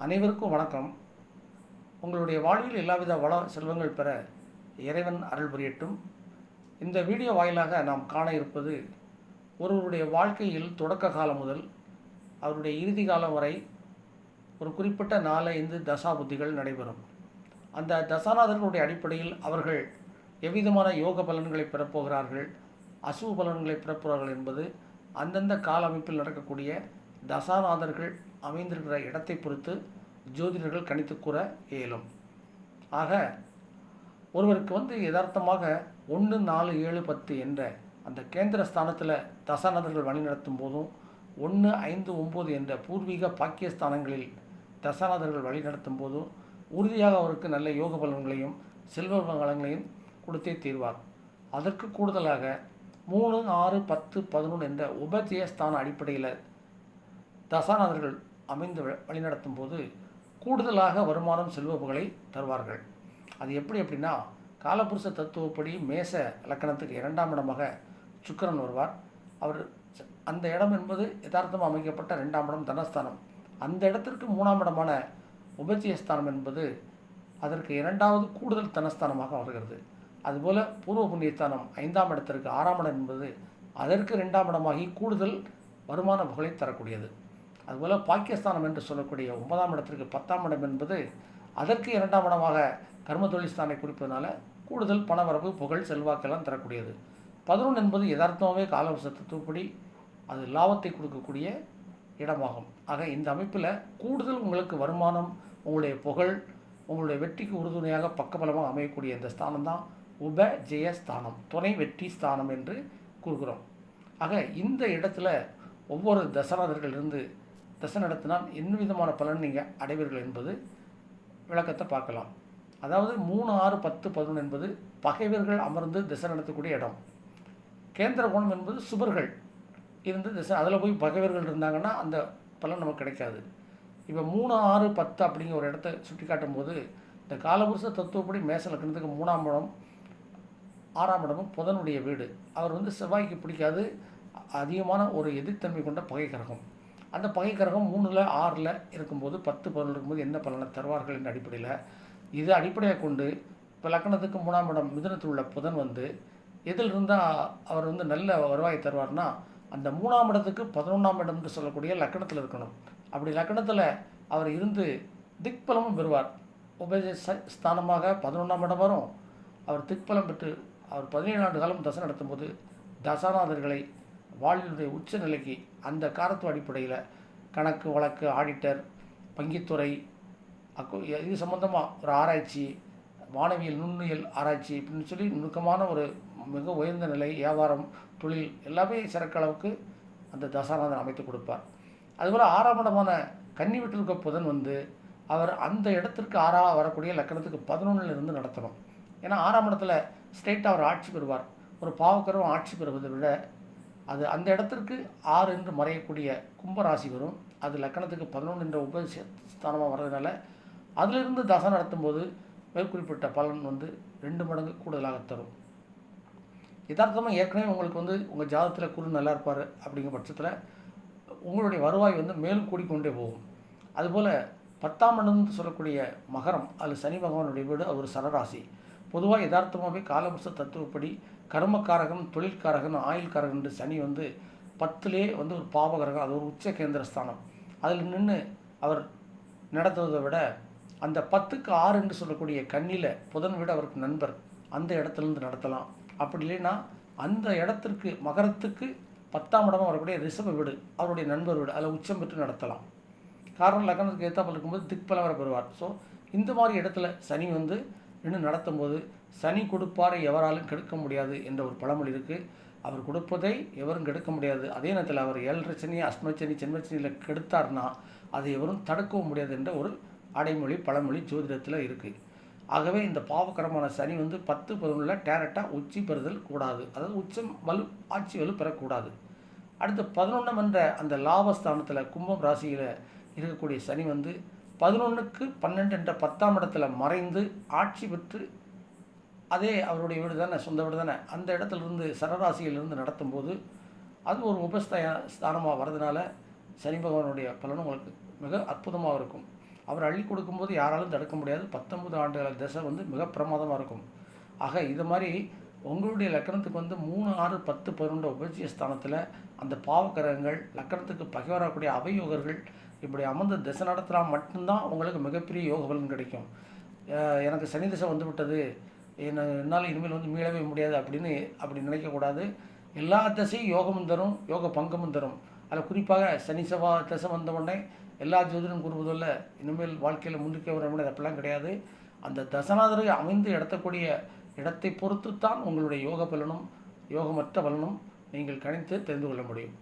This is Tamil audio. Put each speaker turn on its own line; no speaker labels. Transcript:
அனைவருக்கும் வணக்கம். உங்களுடைய வாழ்வில் எல்லாவித வள செல்வங்கள் பெற இறைவன் அருள் புரியட்டும். இந்த வீடியோ வாயிலாக நாம் காண இருப்பது ஒருவருடைய வாழ்க்கையில் தொடக்க காலம் முதல் அவருடைய இறுதி காலம் வரை ஒரு குறிப்பிட்ட 4-5 தசாபுத்திகள் நடைபெறும். அந்த தசாநாதர்களுடைய அடிப்படையில் அவர்கள் எவ்விதமான யோக பலன்களை பெறப்போகிறார்கள், அசுப பலன்களை பெறப்போகிறார்கள் என்பது அந்தந்த கால அமைப்பில் நடக்கக்கூடிய தசாநாதர்கள் அமைந்திருக்கிற இடத்தை பொறுத்து ஜோதிடர்கள் கணித்து கூற இயலும். ஆக ஒருவருக்கு யதார்த்தமாக 1, 4, 7, 10 என்ற அந்த கேந்திர ஸ்தானத்தில் தசாநாதர்கள் வழிநடத்தும் போதும் 1, 5, 9 என்ற பூர்வீக பாக்கியஸ்தானங்களில் தசாநாதர்கள் வழிநடத்தும் போதும் உறுதியாக அவருக்கு நல்ல யோக பலன்களையும் செல்வ வளங்களையும் கொடுத்தே தீர்வார். அதற்கு கூடுதலாக 3, 6, 10, 11 என்ற உபஜயஸ்தான அடிப்படையில் தசாநாதர்கள் அமைந்து வழிநடத்தும் போது கூடுதலாக வருமானம் செல்வப்புகளை தருவார்கள். அது எப்படி அப்படின்னா, காலபுருஷ தத்துவப்படி மேச லக்கணத்துக்கு 2ஆம் இடமாக சுக்கிரன் வருவார். அவர் அந்த இடம் என்பது யதார்த்தமாக அமைக்கப்பட்ட 2ஆம் இடம் தனஸ்தானம். அந்த இடத்திற்கு 3ஆம் இடமான உபஜயஸ்தானம் என்பது அதற்கு 2வது கூடுதல் தனஸ்தானமாக வருகிறது. அதுபோல் பூர்வ புண்ணியஸ்தானம் 5ஆம் இடத்திற்கு 6ஆம் இடம் என்பது அதற்கு 2ஆம் இடமாகி கூடுதல் வருமான புகழை தரக்கூடியது. அதுபோல் பாக்கியஸ்தானம் என்று சொல்லக்கூடிய 9ஆம் இடத்திற்கு 10ஆம் இடம் என்பது அதற்கு 2ஆம் இடமாக கர்ம தொழில்ஸ்தானை குறிப்பதனால கூடுதல் பணவரவு புகழ் செல்வாக்கெல்லாம் தரக்கூடியது. 11 என்பது யதார்த்தமாகவே காலவச தத்துவப்படி அது லாபத்தை கொடுக்கக்கூடிய இடமாகும். ஆக இந்த அமைப்பில் கூடுதல் உங்களுக்கு வருமானம், உங்களுடைய புகழ், உங்களுடைய வெற்றிக்கு உறுதுணையாக பக்கபலமாக அமையக்கூடிய இந்த ஸ்தானம் தான் உபஜயஸ்தானம், துணை வெற்றி ஸ்தானம் என்று கூறுகிறோம். ஆக இந்த இடத்துல ஒவ்வொரு தசநாதர்களிலிருந்து தசை நடத்தினால் என்ன விதமான பலன் நீங்கள் அடைவீர்கள் என்பது விளக்கத்தை பார்க்கலாம். அதாவது 3, 6, 10, 11 என்பது பகைவர்கள் அமர்ந்து திசை நடத்தக்கூடிய இடம். கேந்திர கோணம் என்பது சுபர்கள் இருந்து திசை, அதில் போய் பகைவர்கள் இருந்தாங்கன்னா அந்த பலன் நமக்கு கிடைக்காது. இப்போ 3, 6, 10 அப்படிங்கிற ஒரு இடத்த சுட்டி காட்டும் போது இந்த காலபுருஷ தத்துவப்படி மேச லக்கணத்துக்கு 3ஆம் இடம் 6ஆம் இடமும் புதனுடைய வீடு. அவர் செவ்வாய்க்கு பிடிக்காது, அதிகமான ஒரு எதிர்த்தன்மை கொண்ட பகை கிரகம். அந்த பகை கிரகம் 3, 6 இருக்கும்போது 10, 11 இருக்கும்போது என்ன பலனை தருவார்கள் என்ற அடிப்படையில் இதை அடிப்படையாக கொண்டு இப்போ லக்கணத்துக்கு 3ஆம் இடம் மிதுனத்தில் உள்ள புதன் எதில் இருந்தால் அவர் நல்ல வருவாயை தருவார்னா அந்த 3ஆம் இடத்துக்கு 11ஆம் இடம் என்று சொல்லக்கூடிய லக்கணத்தில் இருக்கணும். அப்படி லக்கணத்தில் அவர் இருந்து திக்பலமும் பெறுவார். உபஜய ஸ்தானமாக 11ஆம் இடம் வரும். அவர் திக்பலம் பெற்று அவர் 17 ஆண்டு காலம் தசை நடத்தும்போது தசாநாதர்களை வாழ்வினுடைய உச்ச நிலைக்கு அந்த காரத்துவ அடிப்படையில் கணக்கு வழக்கு, ஆடிட்டர், வங்கித்துறை, இது சம்பந்தமாக ஒரு ஆராய்ச்சி, வானவியல், நுண்ணியல் ஆராய்ச்சி அப்படின்னு சொல்லி நுணுக்கமான ஒரு மிக உயர்ந்த நிலை, வியாபாரம், தொழில் எல்லாமே சிறக்களவுக்கு அந்த தசாநாதன் அமைத்து கொடுப்பார். அதுபோல் 6ஆம் இடமான கன்னி வீட்டில் இருக்க புதன் அவர் அந்த இடத்திற்கு 6ஆக வரக்கூடிய லக்கணத்துக்கு 11 இருந்து நடத்தணும். ஏன்னா 6ஆம் இடத்துல ஸ்ட்ரெயிட்டாக அவர் ஆட்சி பெறுவார். ஒரு பாவக்கரம் ஆட்சி பெறுவதை விட அது அந்த இடத்திற்கு 6 என்று மறையக்கூடிய கும்பராசி வரும். அது லக்கணத்துக்கு 11 என்ற உபஸ்தானமாக வர்றதுனால அதிலிருந்து தசை நடத்தும்போது மேற்குறிப்பிட்ட பலன் 2 மடங்கு கூடுதலாக தரும். யதார்த்தமாக ஏற்கனவே உங்களுக்கு உங்கள் ஜாதகத்தில் குரு நல்லா இருப்பார் அப்படிங்கிற பட்சத்தில் உங்களுடைய வருவாய் மேலும் கூடிக்கொண்டே போகும். அதுபோல் 10ஆம் இடம் சொல்லக்கூடிய மகரம், அது சனி பகவானுடைய வீடு, அது ஒரு சரராசி. பொதுவாக யதார்த்தமாகவே காலபுருஷ தத்துவப்படி கர்மக்காரகன், தொழில்காரகன், ஆயுள்காரகன் என்று சனி 10லே ஒரு பாவகரகம், அது ஒரு உச்ச கேந்திர ஸ்தானம். அதில் நின்று அவர் நடத்துவதை விட அந்த 10க்கு 6 என்று சொல்லக்கூடிய கண்ணியில் புதன் வீடு அவருக்கு நண்பர், அந்த இடத்துலேருந்து நடத்தலாம். அப்படி இல்லைன்னா அந்த இடத்திற்கு மகரத்துக்கு 10ஆம் இடமாக வரக்கூடிய ரிஷப வீடு, அவருடைய நண்பர் வீடு, அதில் உச்சம் பெற்று நடத்தலாம். காரணம் லக்னத்துக்கு ஏற்றாப்பில் இருக்கும்போது திக்பலம் வர பெறுவார். ஸோ இந்த மாதிரி இடத்துல சனி நின்று நடத்தும் போது சனி கொடுப்பாரை எவராலும் கெடுக்க முடியாது என்ற ஒரு பழமொழி இருக்குது. அவர் கொடுப்பதை எவரும் கெடுக்க முடியாது. அதே நேரத்தில் அவர் 7 சனி, அஷ்டமச்சனி, ஜென்மச்சனியில் கெடுத்தார்னா அதை எவரும் தடுக்கவும் முடியாது என்ற ஒரு அடைமொழி பழமொழி ஜோதிடத்தில் இருக்குது. ஆகவே இந்த பாவகரமான சனி 10, 11 டேரக்டாக உச்சி பெறுதல் கூடாது. அதாவது உச்சம் வலு, ஆட்சி வலு பெறக்கூடாது. அடுத்து 11 என்ற அந்த லாபஸ்தானத்தில் கும்பம் ராசியில் இருக்கக்கூடிய சனி 11க்கு 12 என்ற 10ஆம் இடத்துல மறைந்து ஆட்சி பெற்று, அதே அவருடைய வீடு தானே, சொந்த வீடு தானே, அந்த இடத்துலேருந்து சரராசியிலிருந்து நடத்தும்போது அது ஒரு ஸ்தானமாக வர்றதுனால சனி பகவானுடைய பலனும் உங்களுக்கு மிக அற்புதமாக இருக்கும். அவர் அள்ளி கொடுக்கும்போது யாராலும் தடுக்க முடியாது. 19 ஆண்டுகால திசை வந்து மிக பிரமாதமாக இருக்கும். ஆக இது மாதிரி உங்களுடைய லக்கணத்துக்கு வந்து 3, 6, 10, 11 உபஜய ஸ்தானத்தில் அந்த பாவக்கிரகங்கள் லக்கணத்துக்கு பகைவரக்கூடிய அபயோகர்கள் இப்படி அமர்ந்து திசை நடத்தினா மட்டும்தான் உங்களுக்கு மிகப்பெரிய யோக பலன் கிடைக்கும். எனக்கு சனி திசை வந்து விட்டது, என்னால் இனிமேல் வந்து மீளவே முடியாது அப்படி நினைக்கக்கூடாது. எல்லா திசையும் யோகமும் தரும், யோக பங்கமும் தரும். அதில் குறிப்பாக சனி செவ்வாய் திசை வந்த உடனே எல்லா ஜோதிடம் கூறுவதில்ல இனிமேல் வாழ்க்கையில் முன்னிற்க வர முடியாது, அப்படிலாம் கிடையாது. அந்த தசநாதரை அமைந்து இடத்தக்கூடிய இடத்தை பொறுத்து தான் உங்களுடைய யோக பலனும் யோகமற்ற பலனும் நீங்கள் கணித்து தெரிந்து கொள்ள முடியும்.